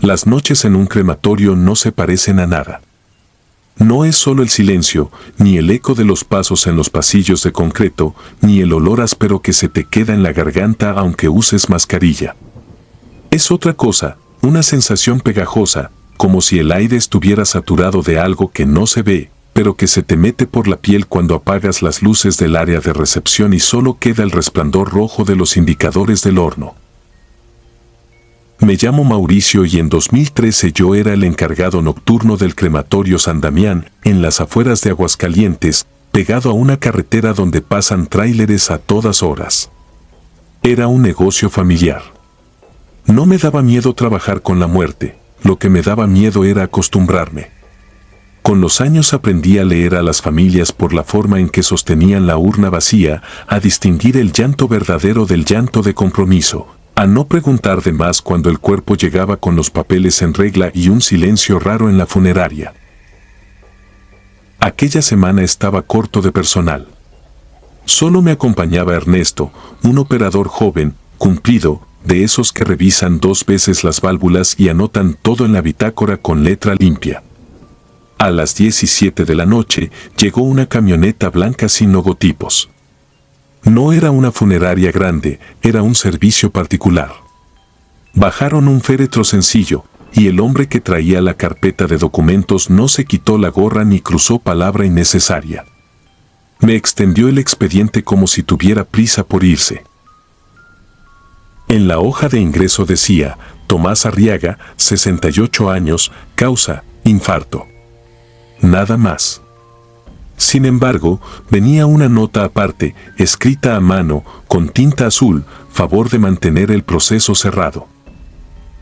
Las noches en un crematorio no se parecen a nada. No es solo el silencio, ni el eco de los pasos en los pasillos de concreto, ni el olor áspero que se te queda en la garganta aunque uses mascarilla. Es otra cosa, una sensación pegajosa, como si el aire estuviera saturado de algo que no se ve, pero que se te mete por la piel cuando apagas las luces del área de recepción y solo queda el resplandor rojo de los indicadores del horno. Me llamo Mauricio y en 2013 yo era el encargado nocturno del crematorio San Damián, en las afueras de Aguascalientes, pegado a una carretera donde pasan tráileres a todas horas. Era un negocio familiar. No me daba miedo trabajar con la muerte, lo que me daba miedo era acostumbrarme. Con los años aprendí a leer a las familias por la forma en que sostenían la urna vacía, a distinguir el llanto verdadero del llanto de compromiso, a no preguntar de más cuando el cuerpo llegaba con los papeles en regla y un silencio raro en la funeraria. Aquella semana estaba corto de personal. Solo me acompañaba Ernesto, un operador joven, cumplido, de esos que revisan 2 veces las válvulas y anotan todo en la bitácora con letra limpia. A las 17 de la noche llegó una camioneta blanca sin logotipos. No era una funeraria grande, era un servicio particular. Bajaron un féretro sencillo, y el hombre que traía la carpeta de documentos no se quitó la gorra ni cruzó palabra innecesaria. Me extendió el expediente como si tuviera prisa por irse. En la hoja de ingreso decía, Tomás Arriaga, 68 años, causa, infarto. Nada más. Sin embargo, venía una nota aparte, escrita a mano, con tinta azul, favor de mantener el proceso cerrado.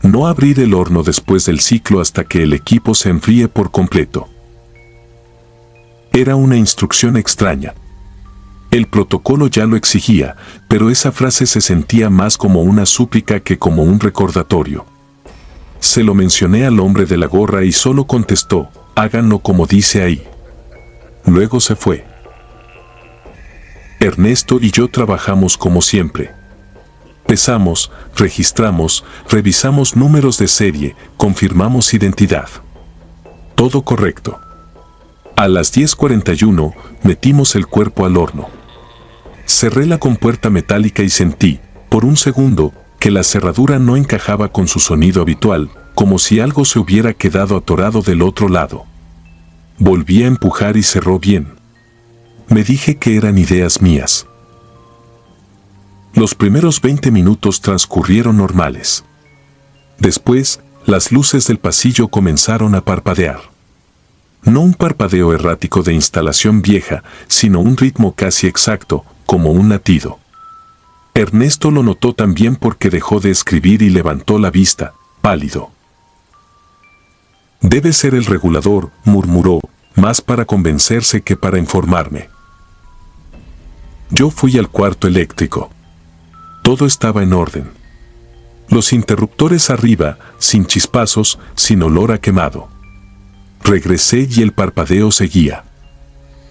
No abrir el horno después del ciclo hasta que el equipo se enfríe por completo. Era una instrucción extraña. El protocolo ya lo exigía, pero esa frase se sentía más como una súplica que como un recordatorio. Se lo mencioné al hombre de la gorra y solo contestó, háganlo como dice ahí. Luego se fue. Ernesto y yo trabajamos como siempre. Pesamos, registramos, revisamos números de serie, confirmamos identidad. Todo correcto. A las 10:41 metimos el cuerpo al horno. Cerré la compuerta metálica y sentí, por un segundo, que la cerradura no encajaba con su sonido habitual, como si algo se hubiera quedado atorado del otro lado. Volví a empujar y cerró bien. Me dije que eran ideas mías. Los primeros 20 minutos transcurrieron normales. Después, las luces del pasillo comenzaron a parpadear. No un parpadeo errático de instalación vieja, sino un ritmo casi exacto, como un latido. Ernesto lo notó también porque dejó de escribir y levantó la vista, pálido. Debe ser el regulador, murmuró, más para convencerse que para informarme. Yo fui al cuarto eléctrico. Todo estaba en orden. Los interruptores arriba, sin chispazos, sin olor a quemado. Regresé y el parpadeo seguía.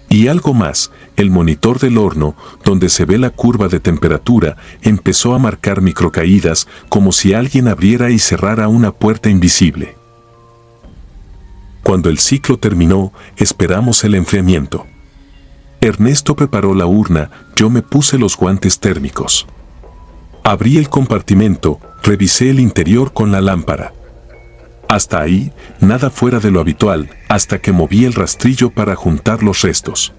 Y algo más, el monitor del horno, donde se ve la curva de temperatura, empezó a marcar microcaídas, como si alguien abriera y cerrara una puerta invisible. Cuando el ciclo terminó, esperamos el enfriamiento. Ernesto preparó la urna, yo me puse los guantes térmicos. Abrí el compartimento, revisé el interior con la lámpara. Hasta ahí, nada fuera de lo habitual, hasta que moví el rastrillo para juntar los restos.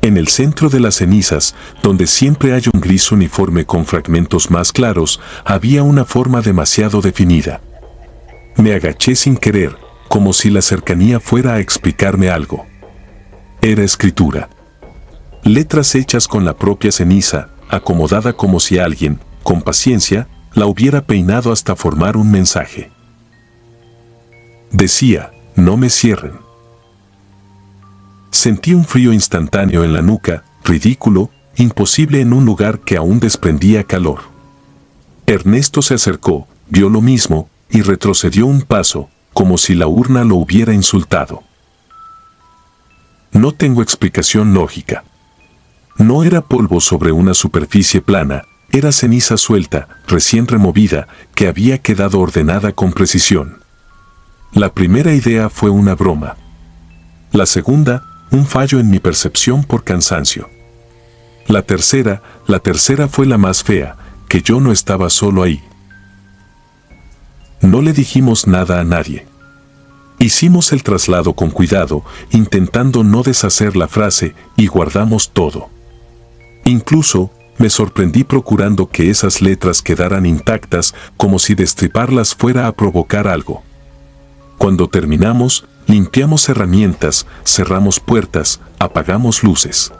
En el centro de las cenizas, donde siempre hay un gris uniforme con fragmentos más claros, había una forma demasiado definida. Me agaché sin querer, como si la cercanía fuera a explicarme algo. Era escritura. Letras hechas con la propia ceniza, acomodada como si alguien, con paciencia, la hubiera peinado hasta formar un mensaje. Decía, no me cierren. Sentí un frío instantáneo en la nuca, ridículo, imposible en un lugar que aún desprendía calor. Ernesto se acercó, vio lo mismo, y retrocedió un paso, como si la urna lo hubiera insultado. No tengo explicación lógica. No era polvo sobre una superficie plana, Era ceniza suelta, recién removida, que había quedado ordenada con precisión. La primera idea fue una broma. La segunda, un fallo en mi percepción por cansancio. La tercera fue la más fea, que yo no estaba solo ahí. No le dijimos nada a nadie. Hicimos el traslado con cuidado, intentando no deshacer la frase, y guardamos todo. Incluso, me sorprendí procurando que esas letras quedaran intactas, como si destriparlas fuera a provocar algo. Cuando terminamos, limpiamos herramientas, cerramos puertas, apagamos luces.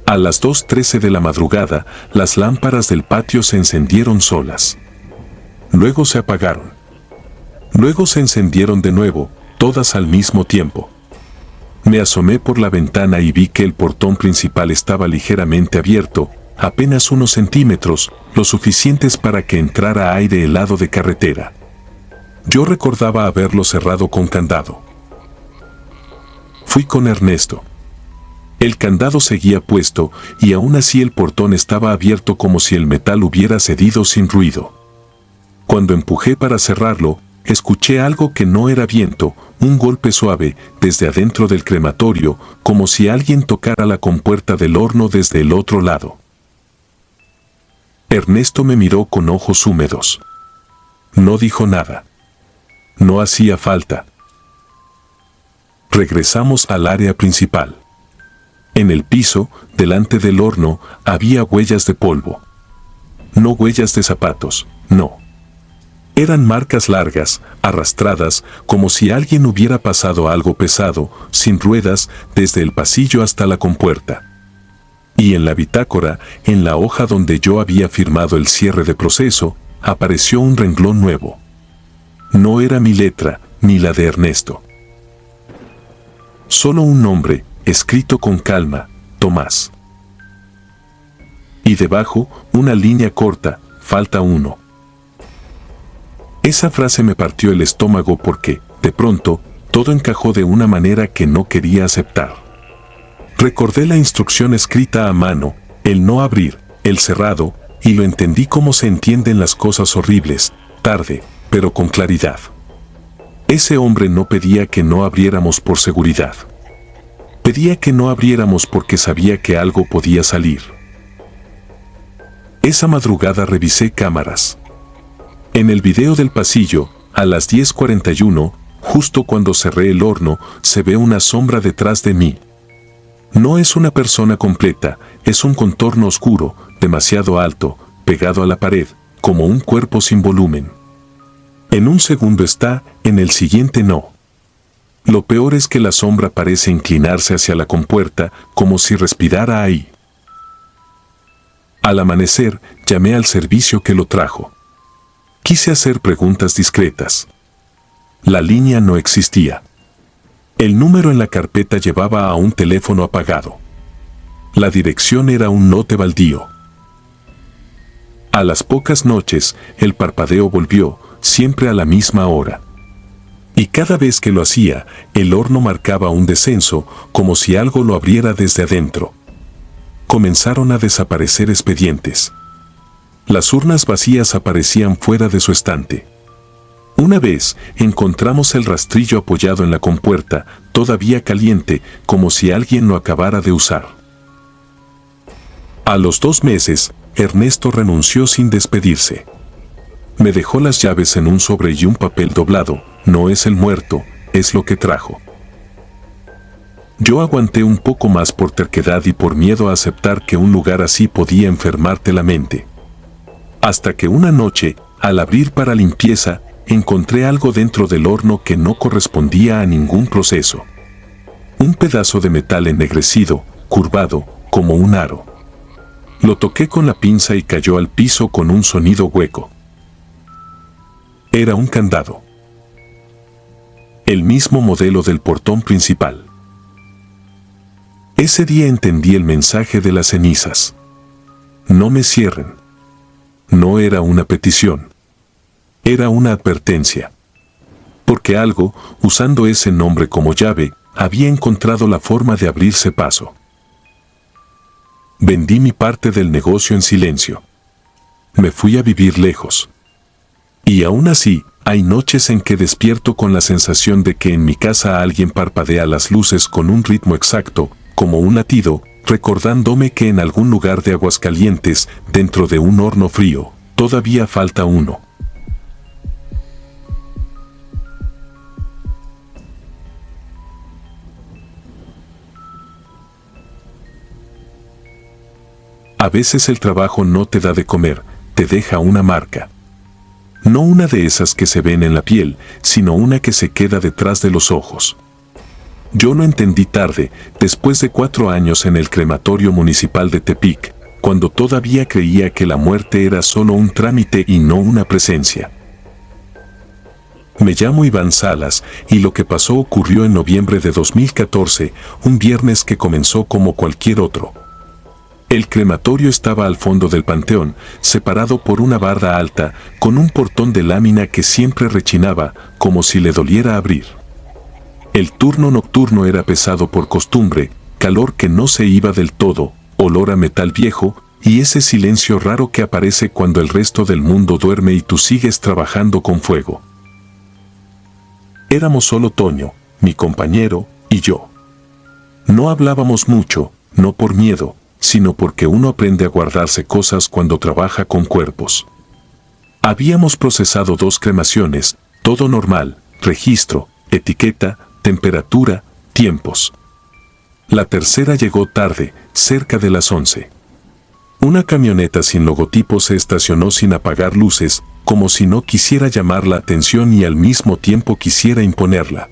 A las 2:13 de la madrugada, las lámparas del patio se encendieron solas. Luego se apagaron. Luego se encendieron de nuevo, todas al mismo tiempo. Me asomé por la ventana y vi que el portón principal estaba ligeramente abierto, apenas unos centímetros, lo suficientes para que entrara aire helado de carretera. Yo recordaba haberlo cerrado con candado. Fui con Ernesto. El candado seguía puesto y aún así el portón estaba abierto como si el metal hubiera cedido sin ruido. Cuando empujé para cerrarlo, escuché algo que no era viento, un golpe suave desde adentro del crematorio, como si alguien tocara la compuerta del horno desde el otro lado. Ernesto me miró con ojos húmedos. No dijo nada. No hacía falta. Regresamos al área principal. En el piso, delante del horno, había huellas de polvo. No huellas de zapatos, no. Eran marcas largas, arrastradas, como si alguien hubiera pasado algo pesado, sin ruedas, desde el pasillo hasta la compuerta. Y en la bitácora, en la hoja donde yo había firmado el cierre de proceso, apareció un renglón nuevo. No era mi letra, ni la de Ernesto. Solo un nombre, escrito con calma, Tomás. Y debajo, una línea corta, falta uno. Esa frase me partió el estómago porque, de pronto, todo encajó de una manera que no quería aceptar. Recordé la instrucción escrita a mano, el no abrir, el cerrado, y lo entendí como se entienden las cosas horribles, tarde, pero con claridad. Ese hombre no pedía que no abriéramos por seguridad. Pedía que no abriéramos porque sabía que algo podía salir. Esa madrugada revisé cámaras. En el video del pasillo, a las 10:41, justo cuando cerré el horno, se ve una sombra detrás de mí. No es una persona completa, es un contorno oscuro, demasiado alto, pegado a la pared, como un cuerpo sin volumen. En un segundo está, en el siguiente no. Lo peor es que la sombra parece inclinarse hacia la compuerta, como si respirara ahí. Al amanecer, llamé al servicio que lo trajo. Quise hacer preguntas discretas. La línea no existía. El número en la carpeta llevaba a un teléfono apagado. La dirección era un lote baldío. A las pocas noches, el parpadeo volvió, siempre a la misma hora. Y cada vez que lo hacía, el horno marcaba un descenso, como si algo lo abriera desde adentro. Comenzaron a desaparecer expedientes. Las urnas vacías aparecían fuera de su estante. Una vez, encontramos el rastrillo apoyado en la compuerta, todavía caliente, como si alguien lo acabara de usar. A los 2 meses, Ernesto renunció sin despedirse. Me dejó las llaves en un sobre y un papel doblado. No es el muerto, es lo que trajo. Yo aguanté un poco más por terquedad y por miedo a aceptar que un lugar así podía enfermarte la mente. Hasta que una noche, al abrir para limpieza, encontré algo dentro del horno que no correspondía a ningún proceso. Un pedazo de metal ennegrecido, curvado, como un aro. Lo toqué con la pinza y cayó al piso con un sonido hueco. Era un candado. El mismo modelo del portón principal. Ese día entendí el mensaje de las cenizas. No me cierren. No era una petición. Era una advertencia. Porque algo, usando ese nombre como llave, había encontrado la forma de abrirse paso. Vendí mi parte del negocio en silencio. Me fui a vivir lejos. Y aún así, hay noches en que despierto con la sensación de que en mi casa alguien parpadea las luces con un ritmo exacto, como un latido, recordándome que en algún lugar de Aguascalientes, dentro de un horno frío, todavía falta uno. A veces el trabajo no te da de comer, te deja una marca. No una de esas que se ven en la piel, sino una que se queda detrás de los ojos. Yo lo entendí tarde, después de 4 años en el crematorio municipal de Tepic, cuando todavía creía que la muerte era solo un trámite y no una presencia. Me llamo Iván Salas, y lo que pasó ocurrió en noviembre de 2014, un viernes que comenzó como cualquier otro. El crematorio estaba al fondo del panteón, separado por una barda alta, con un portón de lámina que siempre rechinaba, como si le doliera abrir. El turno nocturno era pesado por costumbre, calor que no se iba del todo, olor a metal viejo, y ese silencio raro que aparece cuando el resto del mundo duerme y tú sigues trabajando con fuego. Éramos solo Toño, mi compañero, y yo. No hablábamos mucho, no por miedo, sino porque uno aprende a guardarse cosas cuando trabaja con cuerpos. Habíamos procesado 2 cremaciones, todo normal, registro, etiqueta, temperatura, tiempos. La tercera llegó tarde, cerca de las 11. Una camioneta sin logotipo se estacionó sin apagar luces, como si no quisiera llamar la atención y al mismo tiempo quisiera imponerla.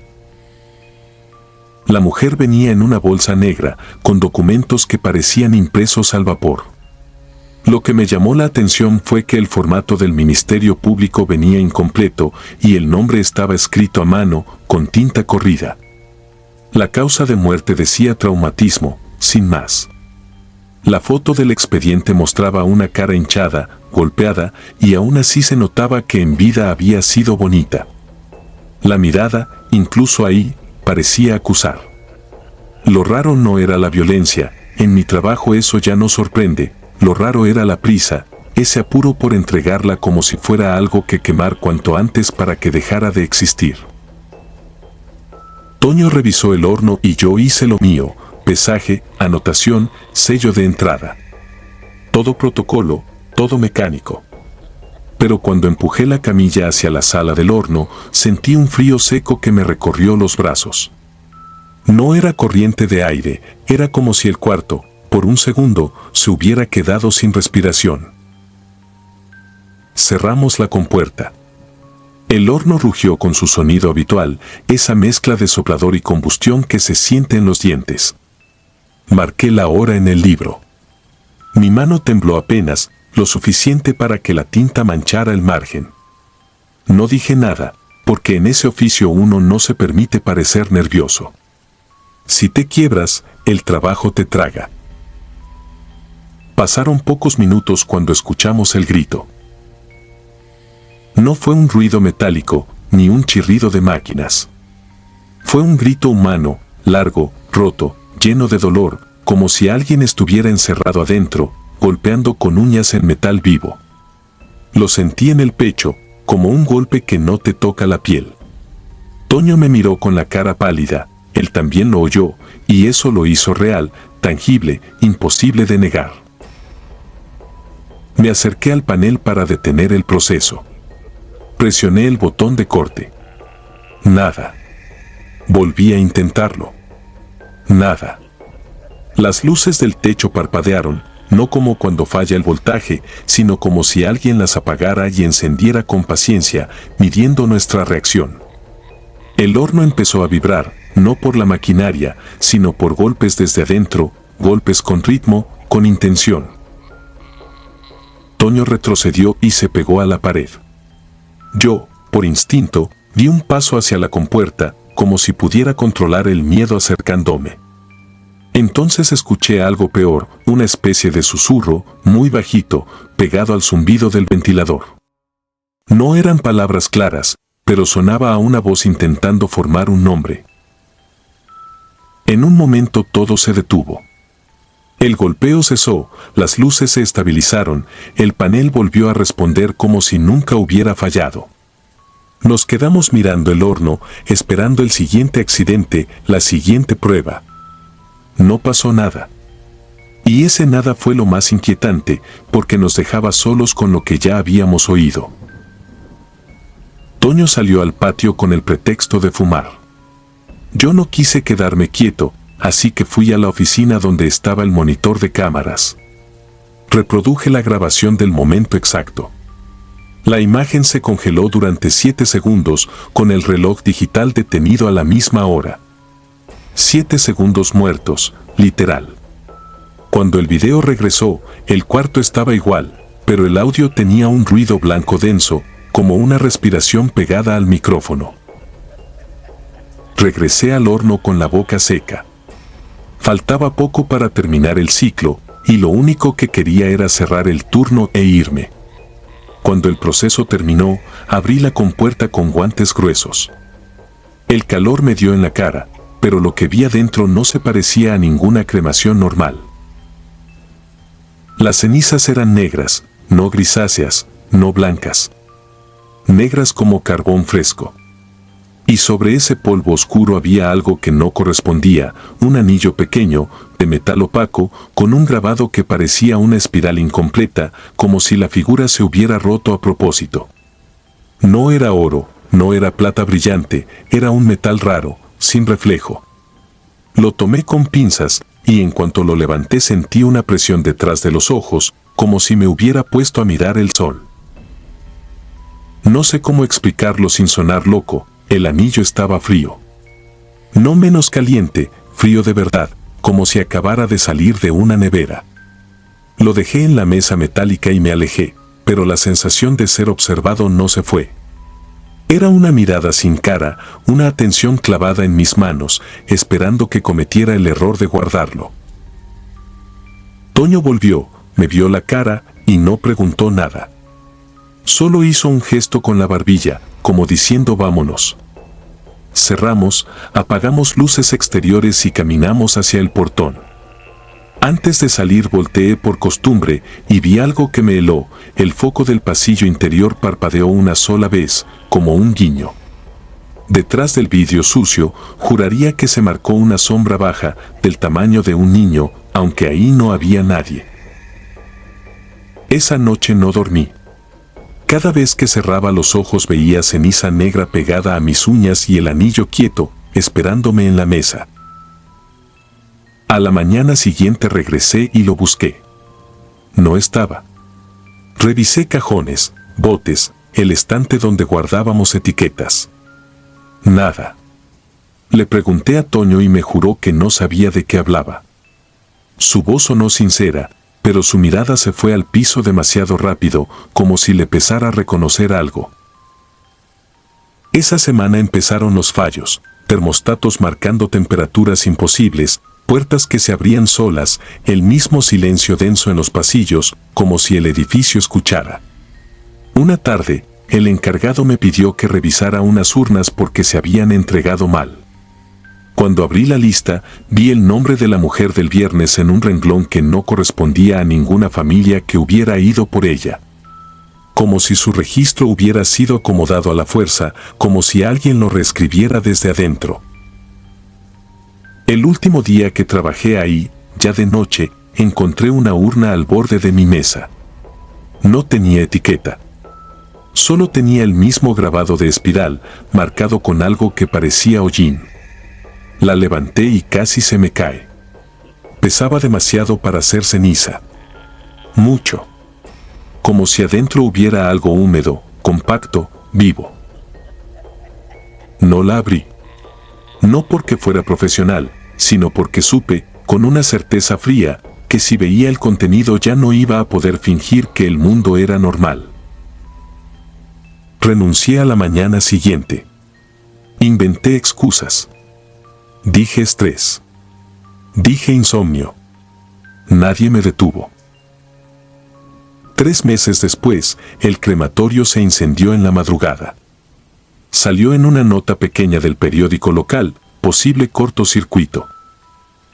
La mujer venía en una bolsa negra, con documentos que parecían impresos al vapor. Lo que me llamó la atención fue que el formato del Ministerio Público venía incompleto y el nombre estaba escrito a mano, con tinta corrida. La causa de muerte decía traumatismo, sin más. La foto del expediente mostraba una cara hinchada, golpeada, y aún así se notaba que en vida había sido bonita. La mirada, incluso ahí, parecía acusar. Lo raro no era la violencia, en mi trabajo eso ya no sorprende, lo raro era la prisa, ese apuro por entregarla como si fuera algo que quemar cuanto antes para que dejara de existir. Toño revisó el horno y yo hice lo mío, pesaje, anotación, sello de entrada. Todo protocolo, todo mecánico. Pero cuando empujé la camilla hacia la sala del horno, sentí un frío seco que me recorrió los brazos. No era corriente de aire, era como si el cuarto, por un segundo, se hubiera quedado sin respiración. Cerramos la compuerta. El horno rugió con su sonido habitual, esa mezcla de soplador y combustión que se siente en los dientes. Marqué la hora en el libro. Mi mano tembló apenas, lo suficiente para que la tinta manchara el margen. No dije nada, porque en ese oficio uno no se permite parecer nervioso. Si te quiebras, el trabajo te traga. Pasaron pocos minutos cuando escuchamos el grito. No fue un ruido metálico, ni un chirrido de máquinas. Fue un grito humano, largo, roto, lleno de dolor, como si alguien estuviera encerrado adentro, golpeando con uñas en metal vivo. Lo sentí en el pecho, como un golpe que no te toca la piel. Toño me miró con la cara pálida, él también lo oyó, y eso lo hizo real, tangible, imposible de negar. Me acerqué al panel para detener el proceso. Presioné el botón de corte. Nada. Volví a intentarlo. Nada. Las luces del techo parpadearon, no como cuando falla el voltaje, sino como si alguien las apagara y encendiera con paciencia, midiendo nuestra reacción. El horno empezó a vibrar, no por la maquinaria, sino por golpes desde adentro, golpes con ritmo, con intención. Toño retrocedió y se pegó a la pared. Yo, por instinto, di un paso hacia la compuerta, como si pudiera controlar el miedo acercándome. Entonces escuché algo peor, una especie de susurro, muy bajito, pegado al zumbido del ventilador. No eran palabras claras, pero sonaba a una voz intentando formar un nombre. En un momento todo se detuvo. El golpeo cesó, las luces se estabilizaron, el panel volvió a responder como si nunca hubiera fallado. Nos quedamos mirando el horno, esperando el siguiente accidente, la siguiente prueba. No pasó nada. Y ese nada fue lo más inquietante, porque nos dejaba solos con lo que ya habíamos oído. Toño salió al patio con el pretexto de fumar. Yo no quise quedarme quieto, así que fui a la oficina donde estaba el monitor de cámaras. Reproduje la grabación del momento exacto. La imagen se congeló durante 7 segundos con el reloj digital detenido a la misma hora. 7 segundos muertos, literal. Cuando el video regresó, el cuarto estaba igual, pero el audio tenía un ruido blanco denso, como una respiración pegada al micrófono. Regresé al horno con la boca seca. Faltaba poco para terminar el ciclo, y lo único que quería era cerrar el turno e irme. Cuando el proceso terminó, abrí la compuerta con guantes gruesos. El calor me dio en la cara, pero lo que vi adentro no se parecía a ninguna cremación normal. Las cenizas eran negras, no grisáceas, no blancas. Negras como carbón fresco. Y sobre ese polvo oscuro había algo que no correspondía, un anillo pequeño, de metal opaco, con un grabado que parecía una espiral incompleta, como si la figura se hubiera roto a propósito. No era oro, no era plata brillante, era un metal raro, sin reflejo. Lo tomé con pinzas, y en cuanto lo levanté sentí una presión detrás de los ojos, como si me hubiera puesto a mirar el sol. No sé cómo explicarlo sin sonar loco. El anillo estaba frío. No menos caliente, frío de verdad, como si acabara de salir de una nevera. Lo dejé en la mesa metálica y me alejé, pero la sensación de ser observado no se fue. Era una mirada sin cara, una atención clavada en mis manos, esperando que cometiera el error de guardarlo. Toño volvió, me vio la cara y no preguntó nada. Solo hizo un gesto con la barbilla, como diciendo vámonos. Cerramos, apagamos luces exteriores y caminamos hacia el portón. Antes de salir volteé por costumbre y vi algo que me heló, el foco del pasillo interior parpadeó una sola vez, como un guiño. Detrás del vidrio sucio, juraría que se marcó una sombra baja, del tamaño de un niño, aunque ahí no había nadie. Esa noche no dormí. Cada vez que cerraba los ojos veía ceniza negra pegada a mis uñas y el anillo quieto, esperándome en la mesa. A la mañana siguiente regresé y lo busqué. No estaba. Revisé cajones, botes, el estante donde guardábamos etiquetas. Nada. Le pregunté a Toño y me juró que no sabía de qué hablaba. Su voz sonó sincera, pero su mirada se fue al piso demasiado rápido, como si le pesara reconocer algo. Esa semana empezaron los fallos, termostatos marcando temperaturas imposibles, puertas que se abrían solas, el mismo silencio denso en los pasillos, como si el edificio escuchara. Una tarde, el encargado me pidió que revisara unas urnas porque se habían entregado mal. Cuando abrí la lista, vi el nombre de la mujer del viernes en un renglón que no correspondía a ninguna familia que hubiera ido por ella. Como si su registro hubiera sido acomodado a la fuerza, como si alguien lo reescribiera desde adentro. El último día que trabajé ahí, ya de noche, encontré una urna al borde de mi mesa. No tenía etiqueta. Solo tenía el mismo grabado de espiral, marcado con algo que parecía hollín. La levanté y casi se me cae. Pesaba demasiado para ser ceniza. Mucho. Como si adentro hubiera algo húmedo, compacto, vivo. No la abrí. No porque fuera profesional, sino porque supe, con una certeza fría, que si veía el contenido ya no iba a poder fingir que el mundo era normal. Renuncié a la mañana siguiente. Inventé excusas. Dije estrés. Dije insomnio. Nadie me detuvo. 3 meses después, el crematorio se incendió en la madrugada. Salió en una nota pequeña del periódico local, posible cortocircuito.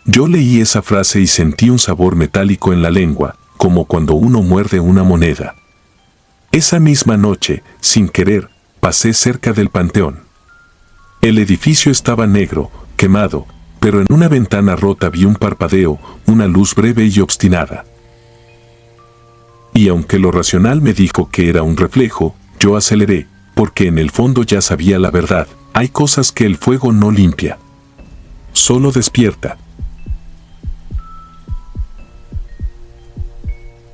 Yo leí esa frase y sentí un sabor metálico en la lengua, como cuando uno muerde una moneda. Esa misma noche, sin querer, pasé cerca del panteón. El edificio estaba negro, quemado, pero en una ventana rota vi un parpadeo, una luz breve y obstinada. Y aunque lo racional me dijo que era un reflejo, yo aceleré, porque en el fondo ya sabía la verdad. Hay cosas que el fuego no limpia. Solo despierta.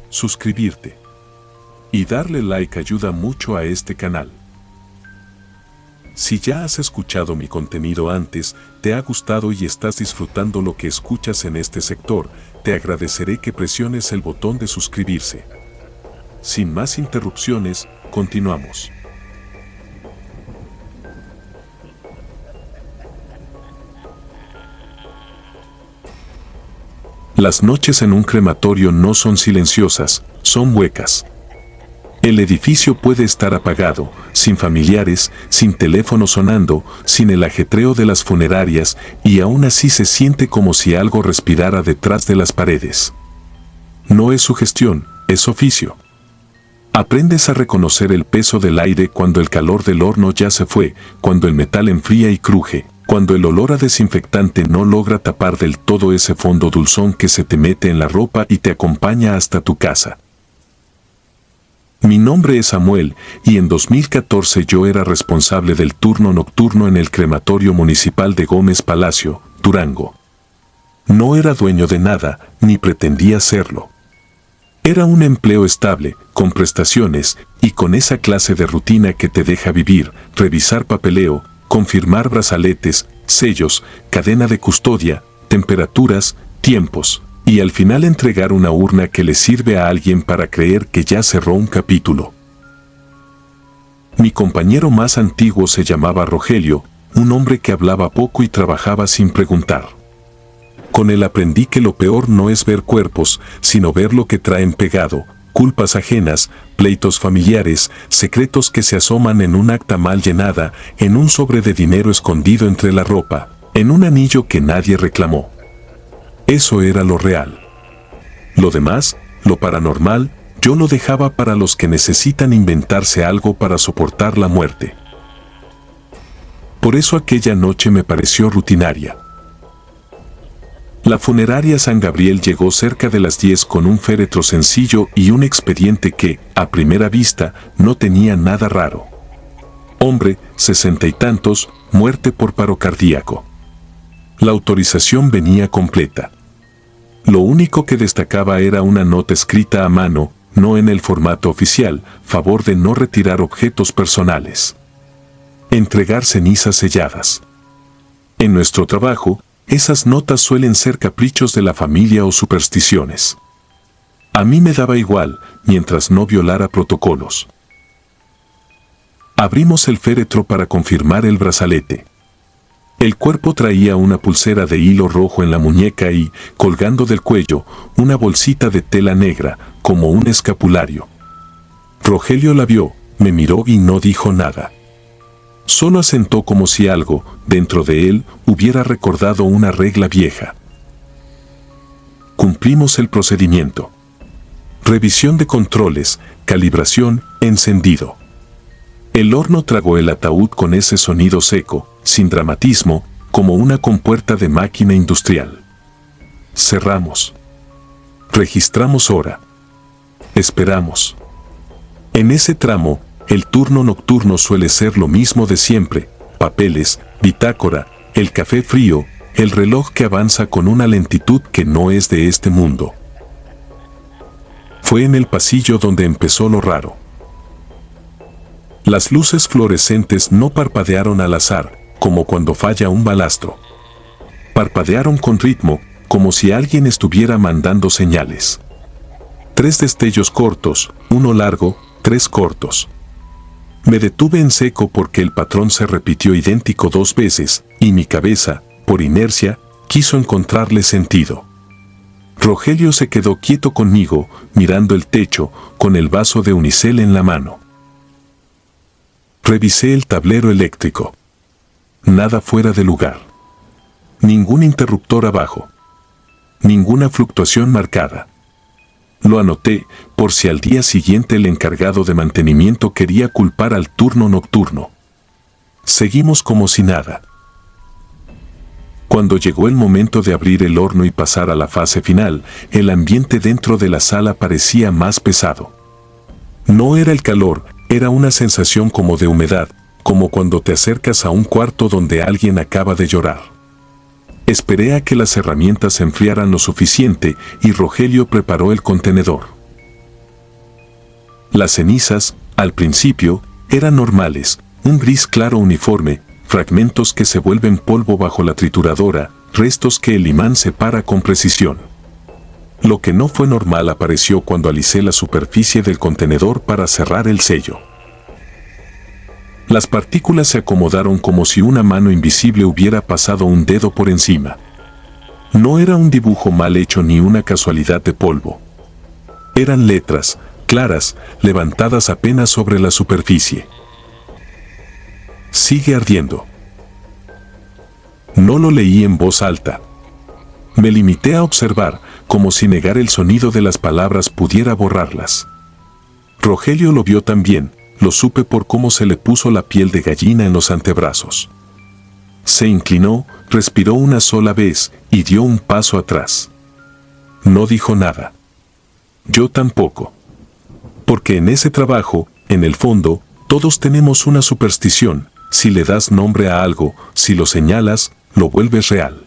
Suscribirte y darle like ayuda mucho a este canal. Si ya has escuchado mi contenido antes, te ha gustado y estás disfrutando lo que escuchas en este sector, te agradeceré que presiones el botón de suscribirse. Sin más interrupciones, continuamos. Las noches en un crematorio no son silenciosas, son huecas. El edificio puede estar apagado, sin familiares, sin teléfono sonando, sin el ajetreo de las funerarias, y aún así se siente como si algo respirara detrás de las paredes. No es sugestión, es oficio. Aprendes a reconocer el peso del aire cuando el calor del horno ya se fue, cuando el metal enfría y cruje, cuando el olor a desinfectante no logra tapar del todo ese fondo dulzón que se te mete en la ropa y te acompaña hasta tu casa. Mi nombre es Samuel, y en 2014 yo era responsable del turno nocturno en el crematorio municipal de Gómez Palacio, Durango. No era dueño de nada, ni pretendía serlo. Era un empleo estable, con prestaciones, y con esa clase de rutina que te deja vivir, revisar papeleo, confirmar brazaletes, sellos, cadena de custodia, temperaturas, tiempos, y al final entregar una urna que le sirve a alguien para creer que ya cerró un capítulo. Mi compañero más antiguo se llamaba Rogelio, un hombre que hablaba poco y trabajaba sin preguntar. Con él aprendí que lo peor no es ver cuerpos, sino ver lo que traen pegado, culpas ajenas, pleitos familiares, secretos que se asoman en un acta mal llenada, en un sobre de dinero escondido entre la ropa, en un anillo que nadie reclamó. Eso era lo real. Lo demás, lo paranormal, yo lo dejaba para los que necesitan inventarse algo para soportar la muerte. Por eso aquella noche me pareció rutinaria. La funeraria San Gabriel llegó cerca de las 10 con un féretro sencillo y un expediente que, a primera vista, no tenía nada raro. Hombre, 60 y tantos, muerte por paro cardíaco. La autorización venía completa. Lo único que destacaba era una nota escrita a mano, no en el formato oficial, favor de no retirar objetos personales. Entregar cenizas selladas. En nuestro trabajo, esas notas suelen ser caprichos de la familia o supersticiones. A mí me daba igual, mientras no violara protocolos. Abrimos el féretro para confirmar el brazalete. El cuerpo traía una pulsera de hilo rojo en la muñeca y, colgando del cuello, una bolsita de tela negra, como un escapulario. Rogelio la vio, me miró y no dijo nada. Solo asentó como si algo, dentro de él, hubiera recordado una regla vieja. Cumplimos el procedimiento. Revisión de controles, calibración, encendido. El horno tragó el ataúd con ese sonido seco, sin dramatismo, como una compuerta de máquina industrial. Cerramos. Registramos hora. Esperamos. En ese tramo, el turno nocturno suele ser lo mismo de siempre: papeles, bitácora, el café frío, el reloj que avanza con una lentitud que no es de este mundo. Fue en el pasillo donde empezó lo raro. Las luces fluorescentes no parpadearon al azar, como cuando falla un balastro. Parpadearon con ritmo, como si alguien estuviera mandando señales. 3 destellos cortos, uno largo, 3 cortos. Me detuve en seco porque el patrón se repitió idéntico 2 veces, y mi cabeza, por inercia, quiso encontrarle sentido. Rogelio se quedó quieto conmigo, mirando el techo, con el vaso de unicel en la mano. Revisé el tablero eléctrico. Nada fuera de lugar. Ningún interruptor abajo. Ninguna fluctuación marcada. Lo anoté, por si al día siguiente el encargado de mantenimiento quería culpar al turno nocturno. Seguimos como si nada. Cuando llegó el momento de abrir el horno y pasar a la fase final, el ambiente dentro de la sala parecía más pesado. No era el calor, era una sensación como de humedad, como cuando te acercas a un cuarto donde alguien acaba de llorar. Esperé a que las herramientas se enfriaran lo suficiente y Rogelio preparó el contenedor. Las cenizas, al principio, eran normales, un gris claro uniforme, fragmentos que se vuelven polvo bajo la trituradora, restos que el imán separa con precisión. Lo que no fue normal apareció cuando alicé la superficie del contenedor para cerrar el sello. Las partículas se acomodaron como si una mano invisible hubiera pasado un dedo por encima. No era un dibujo mal hecho ni una casualidad de polvo. Eran letras, claras, levantadas apenas sobre la superficie. Sigue ardiendo. No lo leí en voz alta. Me limité a observar, como si negar el sonido de las palabras pudiera borrarlas. Rogelio lo vio también. Lo supe por cómo se le puso la piel de gallina en los antebrazos. Se inclinó, respiró una sola vez y dio un paso atrás. No dijo nada. Yo tampoco. Porque en ese trabajo, en el fondo, todos tenemos una superstición. Si le das nombre a algo, si lo señalas, lo vuelves real.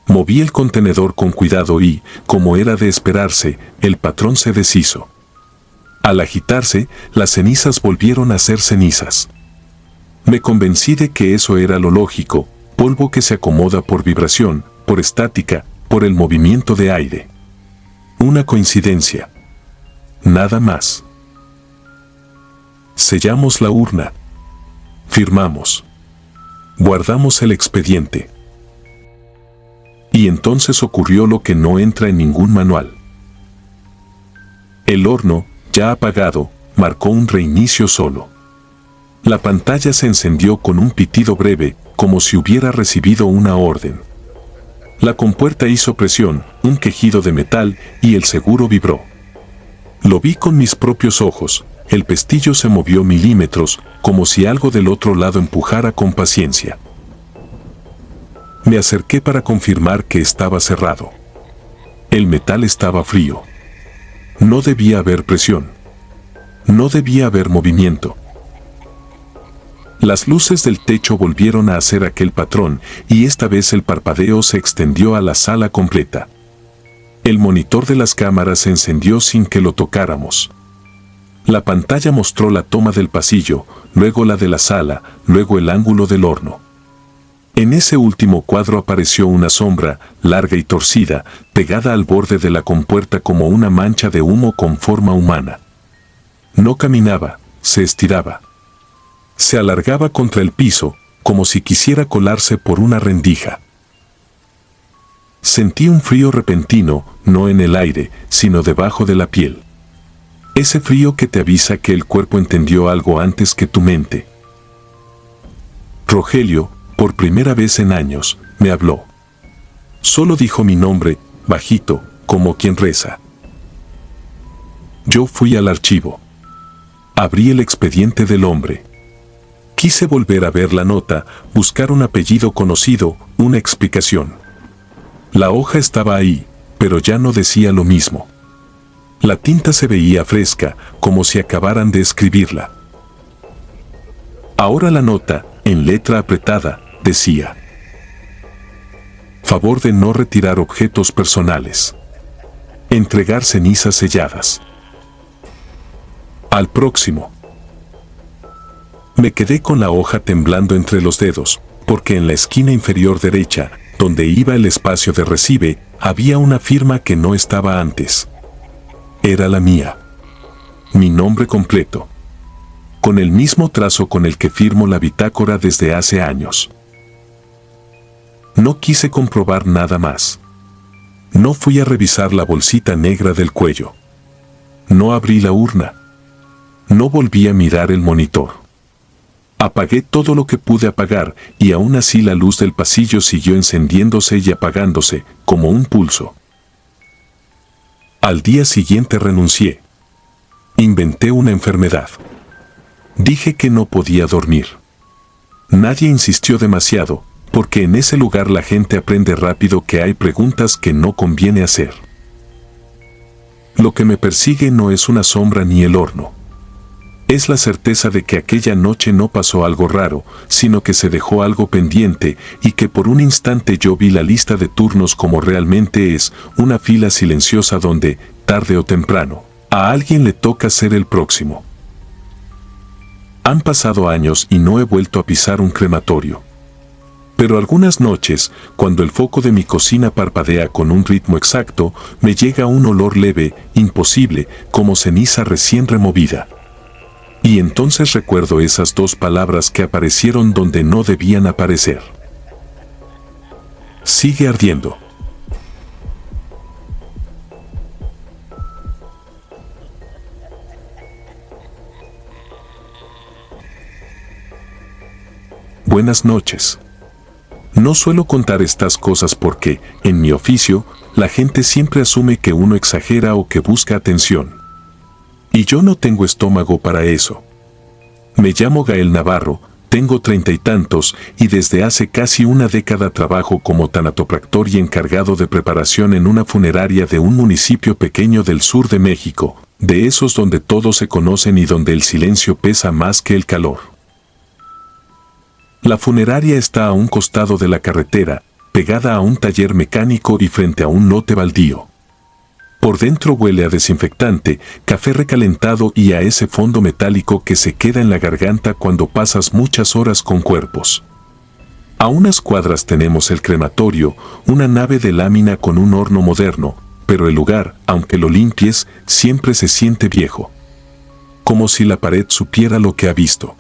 Moví el contenedor con cuidado y, como era de esperarse, el patrón se deshizo. Al agitarse, las cenizas volvieron a ser cenizas. Me convencí de que eso era lo lógico, polvo que se acomoda por vibración, por estática, por el movimiento de aire. Una coincidencia. Nada más. Sellamos la urna. Firmamos. Guardamos el expediente. Y entonces ocurrió lo que no entra en ningún manual. El horno, ya apagado, marcó un reinicio solo. La pantalla se encendió con un pitido breve, como si hubiera recibido una orden. La compuerta hizo presión, un quejido de metal, y el seguro vibró. Lo vi con mis propios ojos, el pestillo se movió milímetros, como si algo del otro lado empujara con paciencia. Me acerqué para confirmar que estaba cerrado. El metal estaba frío. No debía haber presión. No debía haber movimiento. Las luces del techo volvieron a hacer aquel patrón y esta vez el parpadeo se extendió a la sala completa. El monitor de las cámaras se encendió sin que lo tocáramos. La pantalla mostró la toma del pasillo, luego la de la sala, luego el ángulo del horno. En ese último cuadro apareció una sombra, larga y torcida, pegada al borde de la compuerta como una mancha de humo con forma humana. No caminaba, se estiraba. Se alargaba contra el piso, como si quisiera colarse por una rendija. Sentí un frío repentino, no en el aire, sino debajo de la piel. Ese frío que te avisa que el cuerpo entendió algo antes que tu mente. Rogelio, por primera vez en años, me habló. Solo dijo mi nombre, bajito, como quien reza. Yo fui al archivo. Abrí el expediente del hombre. Quise volver a ver la nota, buscar un apellido conocido, una explicación. La hoja estaba ahí, pero ya no decía lo mismo. La tinta se veía fresca, como si acabaran de escribirla. Ahora la nota, en letra apretada, decía: favor de no retirar objetos personales. Entregar cenizas selladas. Al próximo. Me quedé con la hoja temblando entre los dedos, porque en la esquina inferior derecha, donde iba el espacio de recibe, había una firma que no estaba antes. Era la mía. Mi nombre completo. Con el mismo trazo con el que firmo la bitácora desde hace años. No quise comprobar nada más. No fui a revisar la bolsita negra del cuello. No abrí la urna. No volví a mirar el monitor. Apagué todo lo que pude apagar y aún así la luz del pasillo siguió encendiéndose y apagándose, como un pulso. Al día siguiente renuncié. Inventé una enfermedad. Dije que no podía dormir. Nadie insistió demasiado, porque en ese lugar la gente aprende rápido que hay preguntas que no conviene hacer. Lo que me persigue no es una sombra ni el horno. Es la certeza de que aquella noche no pasó algo raro, sino que se dejó algo pendiente y que por un instante yo vi la lista de turnos como realmente es, una fila silenciosa donde, tarde o temprano, a alguien le toca ser el próximo. Han pasado años y no he vuelto a pisar un crematorio. Pero algunas noches, cuando el foco de mi cocina parpadea con un ritmo exacto, me llega un olor leve, imposible, como ceniza recién removida. Y entonces recuerdo esas dos palabras que aparecieron donde no debían aparecer. Sigue ardiendo. Buenas noches. No suelo contar estas cosas porque, en mi oficio, la gente siempre asume que uno exagera o que busca atención. Y yo no tengo estómago para eso. Me llamo Gael Navarro, tengo 30 y tantos y desde hace casi una década trabajo como tanatopractor y encargado de preparación en una funeraria de un municipio pequeño del sur de México, de esos donde todos se conocen y donde el silencio pesa más que el calor. La funeraria está a un costado de la carretera, pegada a un taller mecánico y frente a un lote baldío. Por dentro huele a desinfectante, café recalentado y a ese fondo metálico que se queda en la garganta cuando pasas muchas horas con cuerpos. A unas cuadras tenemos el crematorio, una nave de lámina con un horno moderno, pero el lugar, aunque lo limpies, siempre se siente viejo. Como si la pared supiera lo que ha visto.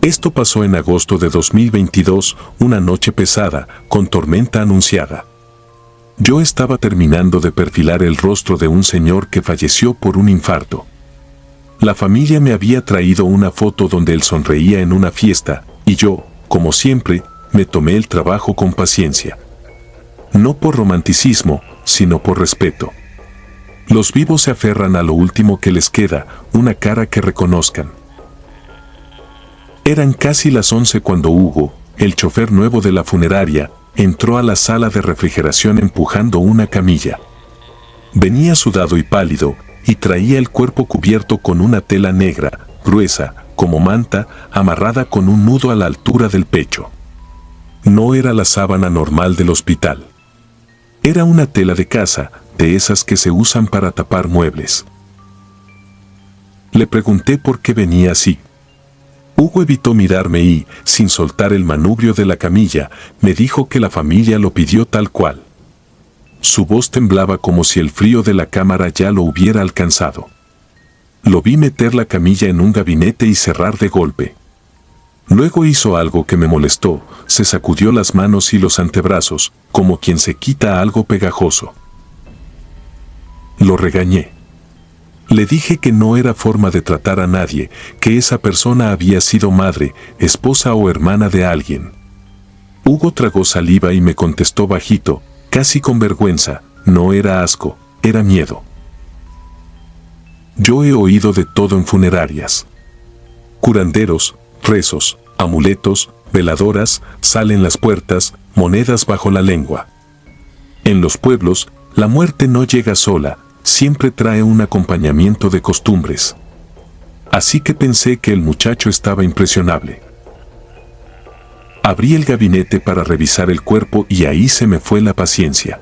Esto pasó en agosto de 2022, una noche pesada, con tormenta anunciada. Yo estaba terminando de perfilar el rostro de un señor que falleció por un infarto. La familia me había traído una foto donde él sonreía en una fiesta, y yo, como siempre, me tomé el trabajo con paciencia. No por romanticismo, sino por respeto. Los vivos se aferran a lo último que les queda, una cara que reconozcan. Eran casi las 11 cuando Hugo, el chofer nuevo de la funeraria, entró a la sala de refrigeración empujando una camilla. Venía sudado y pálido, y traía el cuerpo cubierto con una tela negra, gruesa, como manta, amarrada con un nudo a la altura del pecho. No era la sábana normal del hospital. Era una tela de casa, de esas que se usan para tapar muebles. Le pregunté por qué venía así. Hugo evitó mirarme y, sin soltar el manubrio de la camilla, me dijo que la familia lo pidió tal cual. Su voz temblaba como si el frío de la cámara ya lo hubiera alcanzado. Lo vi meter la camilla en un gabinete y cerrar de golpe. Luego hizo algo que me molestó, se sacudió las manos y los antebrazos, como quien se quita algo pegajoso. Lo regañé. Le dije que no era forma de tratar a nadie, que esa persona había sido madre, esposa o hermana de alguien. Hugo tragó saliva y me contestó bajito, casi con vergüenza, no era asco, era miedo. Yo he oído de todo en funerarias. Curanderos, rezos, amuletos, veladoras, sal en las puertas, monedas bajo la lengua. En los pueblos, la muerte no llega sola, siempre trae un acompañamiento de costumbres. Así que pensé que el muchacho estaba impresionable. Abrí el gabinete para revisar el cuerpo y ahí se me fue la paciencia.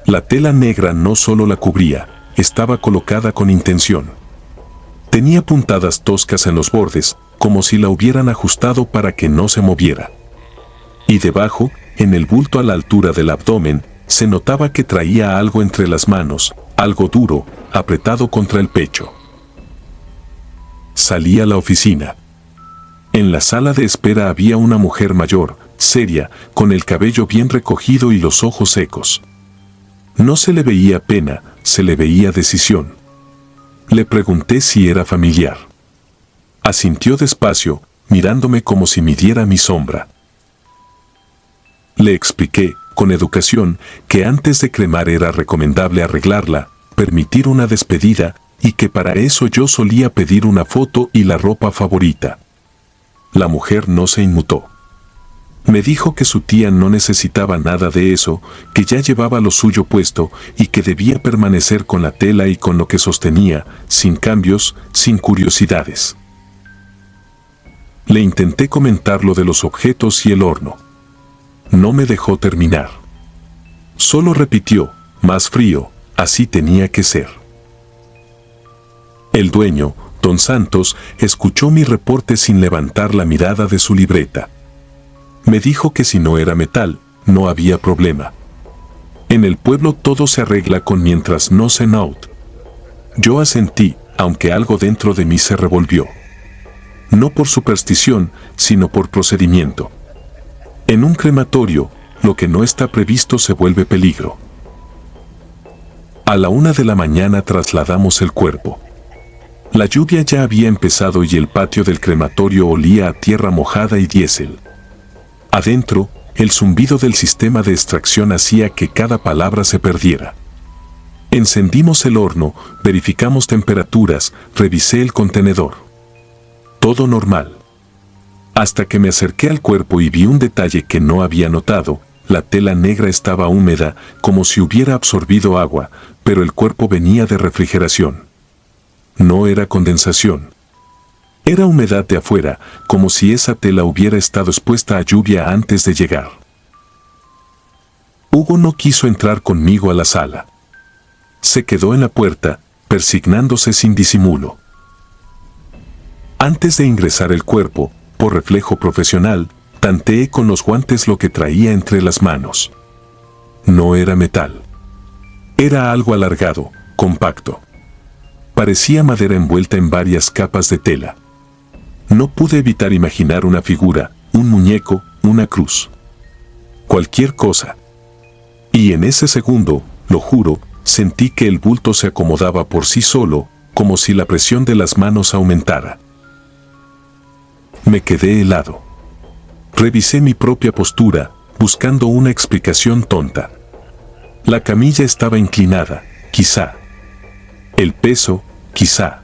La tela negra no solo la cubría, estaba colocada con intención. Tenía puntadas toscas en los bordes, como si la hubieran ajustado para que no se moviera. Y debajo, en el bulto a la altura del abdomen, se notaba que traía algo entre las manos, algo duro, apretado contra el pecho. Salí a la oficina. En la sala de espera había una mujer mayor, seria, con el cabello bien recogido y los ojos secos. No se le veía pena, se le veía decisión. Le pregunté si era familiar. Asintió despacio, mirándome como si midiera mi sombra. Le expliqué, con educación, que antes de cremar era recomendable arreglarla, permitir una despedida, y que para eso yo solía pedir una foto y la ropa favorita. La mujer no se inmutó. Me dijo que su tía no necesitaba nada de eso, que ya llevaba lo suyo puesto y que debía permanecer con la tela y con lo que sostenía, sin cambios, sin curiosidades. Le intenté comentar lo de los objetos y el horno. No me dejó terminar. Solo repitió, más frío, así tenía que ser. El dueño, don Santos, escuchó mi reporte sin levantar la mirada de su libreta. Me dijo que si no era metal, no había problema. En el pueblo todo se arregla con mientras no se out. Yo asentí, aunque algo dentro de mí se revolvió. No por superstición, sino por procedimiento. En un crematorio, lo que no está previsto se vuelve peligro. A la 1 de la mañana trasladamos el cuerpo. La lluvia ya había empezado y el patio del crematorio olía a tierra mojada y diésel. Adentro, el zumbido del sistema de extracción hacía que cada palabra se perdiera. Encendimos el horno, verificamos temperaturas, revisé el contenedor. Todo normal. Hasta que me acerqué al cuerpo y vi un detalle que no había notado. La tela negra estaba húmeda, como si hubiera absorbido agua, pero el cuerpo venía de refrigeración. No era condensación. Era humedad de afuera, como si esa tela hubiera estado expuesta a lluvia antes de llegar. Hugo no quiso entrar conmigo a la sala. Se quedó en la puerta, persignándose sin disimulo. Antes de ingresar el cuerpo, por reflejo profesional, tanteé con los guantes lo que traía entre las manos. No era metal. Era algo alargado, compacto. Parecía madera envuelta en varias capas de tela. No pude evitar imaginar una figura, un muñeco, una cruz. Cualquier cosa. Y en ese segundo, lo juro, sentí que el bulto se acomodaba por sí solo, como si la presión de las manos aumentara. Me quedé helado. Revisé mi propia postura, buscando una explicación tonta. La camilla estaba inclinada, quizá. El peso, quizá.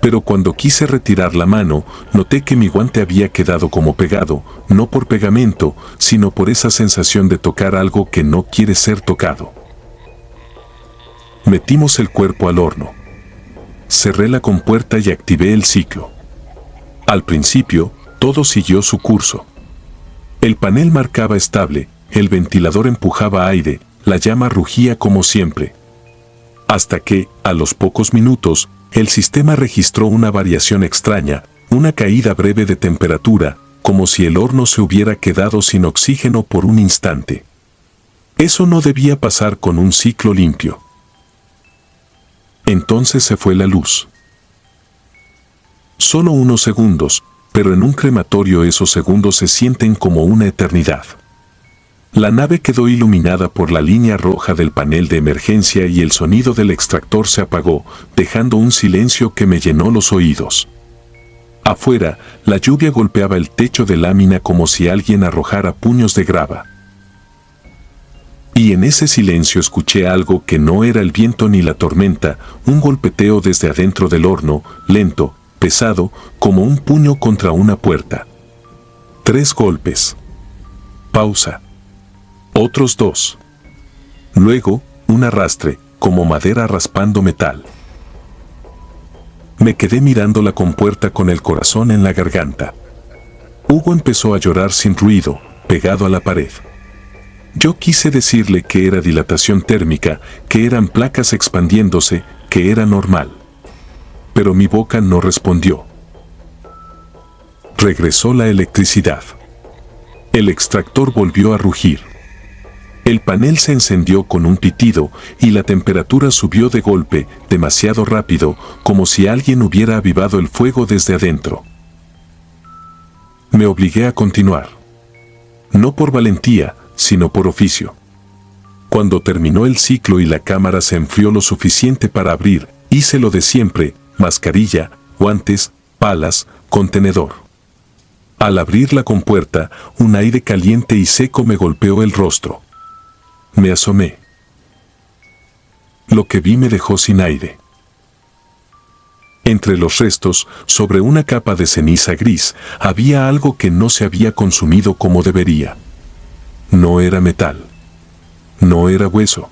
Pero cuando quise retirar la mano, noté que mi guante había quedado como pegado, no por pegamento, sino por esa sensación de tocar algo que no quiere ser tocado. Metimos el cuerpo al horno. Cerré la compuerta y activé el ciclo. Al principio, todo siguió su curso. El panel marcaba estable, el ventilador empujaba aire, la llama rugía como siempre. Hasta que, a los pocos minutos, el sistema registró una variación extraña, una caída breve de temperatura, como si el horno se hubiera quedado sin oxígeno por un instante. Eso no debía pasar con un ciclo limpio. Entonces se fue la luz. Solo unos segundos, pero en un crematorio esos segundos se sienten como una eternidad. La nave quedó iluminada por la línea roja del panel de emergencia y el sonido del extractor se apagó, dejando un silencio que me llenó los oídos. Afuera, la lluvia golpeaba el techo de lámina como si alguien arrojara puños de grava. Y en ese silencio escuché algo que no era el viento ni la tormenta, un golpeteo desde adentro del horno, lento, pesado, como un puño contra una puerta. 3 golpes. Pausa. Otros 2. Luego, un arrastre, como madera raspando metal. Me quedé mirando la compuerta con el corazón en la garganta. Hugo empezó a llorar sin ruido, pegado a la pared. Yo quise decirle que era dilatación térmica, que eran placas expandiéndose, que era normal. Pero mi boca no respondió. Regresó la electricidad. El extractor volvió a rugir. El panel se encendió con un pitido y la temperatura subió de golpe, demasiado rápido, como si alguien hubiera avivado el fuego desde adentro. Me obligué a continuar. No por valentía, sino por oficio. Cuando terminó el ciclo y la cámara se enfrió lo suficiente para abrir, hice lo de siempre, mascarilla, guantes, palas, contenedor. Al abrir la compuerta, un aire caliente y seco me golpeó el rostro. Me asomé. Lo que vi me dejó sin aire. Entre los restos, sobre una capa de ceniza gris, había algo que no se había consumido como debería. No era metal. No era hueso.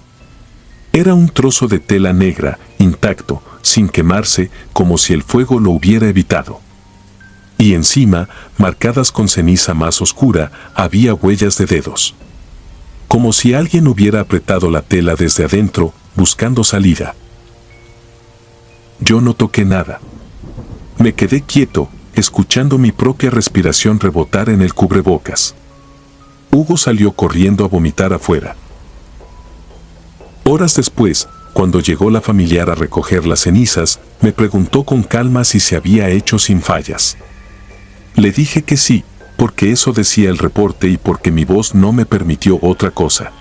Era un trozo de tela negra, intacto, sin quemarse, como si el fuego lo hubiera evitado. Y encima, marcadas con ceniza más oscura, había huellas de dedos. Como si alguien hubiera apretado la tela desde adentro, buscando salida. Yo no toqué nada. Me quedé quieto, escuchando mi propia respiración rebotar en el cubrebocas. Hugo salió corriendo a vomitar afuera. Horas después, cuando llegó la familiar a recoger las cenizas, me preguntó con calma si se había hecho sin fallas. Le dije que sí, porque eso decía el reporte y porque mi voz no me permitió otra cosa.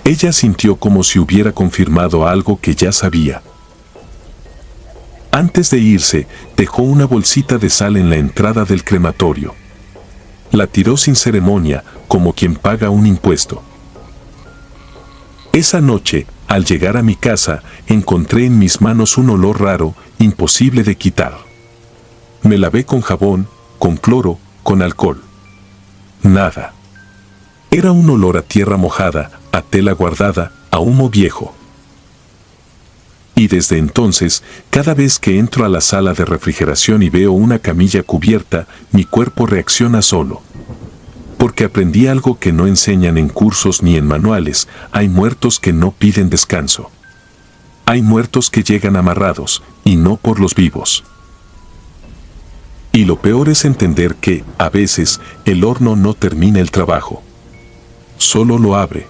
Ella sintió como si hubiera confirmado algo que ya sabía. Antes de irse, dejó una bolsita de sal en la entrada del crematorio. La tiró sin ceremonia, como quien paga un impuesto. Esa noche, al llegar a mi casa, encontré en mis manos un olor raro, imposible de quitar. Me lavé con jabón, con cloro, con alcohol. Nada. Era un olor a tierra mojada, a tela guardada, a humo viejo. Y desde entonces, cada vez que entro a la sala de refrigeración y veo una camilla cubierta, mi cuerpo reacciona solo. Porque aprendí algo que no enseñan en cursos ni en manuales: hay muertos que no piden descanso. Hay muertos que llegan amarrados, y no por los vivos. Y lo peor es entender que, a veces, el horno no termina el trabajo. Solo lo abre.